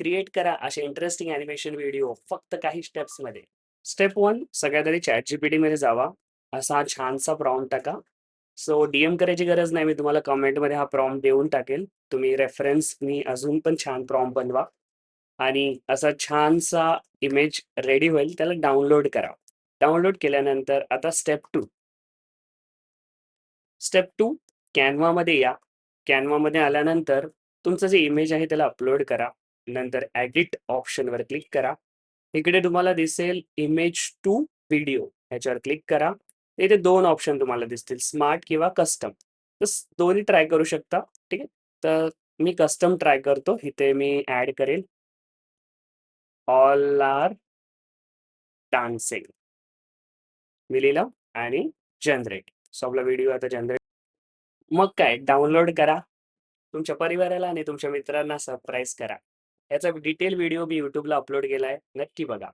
Create करा असे interesting animation video फक्त काही स्टेप्समध्ये. स्टेप 1 सगळ्यात आधी ChatGPTमध्ये जावा. असा हा छानसा प्रॉम्प्ट टाका. सो डी-एम करायची गरज नाही. मी तुम्हाला कमेंटमध्ये हा प्रॉम्प्ट देऊन टाकेल. तुम्ही रेफरन्सनी अजून पण छान प्रॉम्प्ट बनवा आणि असा छानसा इमेज रेडी होईल. त्याला डाउनलोड करा. डाउनलोड केल्यानंतर आता स्टेप 2. स्टेप 2 Canvaमध्ये या. Canvaमध्ये आल्यानंतर तुमचं जे इमेज आहे त्याला अपलोड करा. नंतर एडिट ऑप्शनवर क्लिक करा. इकडे तुम्हाला दिसेल इमेज टू व्हिडिओ ह्याच्यावर क्लिक करा. इथे 2 ऑप्शन तुम्हाला दिसतील स्मार्ट किंवा कस्टम. तर दोन्ही ट्राय करू शकता. ठीक आहे. तर मी कस्टम ट्राय करतो. इथे मी ॲड करेल ऑल आर डान्सिंग. मी लिहिलं आणि जनरेट. सो आपला व्हिडिओ आता जनरेट. मग काय डाउनलोड करा. तुमच्या परिवाराला आणि तुमच्या मित्रांना सरप्राईज करा. याचा डिटेल व्हिडिओ मी YouTubeला अपलोड केलाय. नक्की बघा.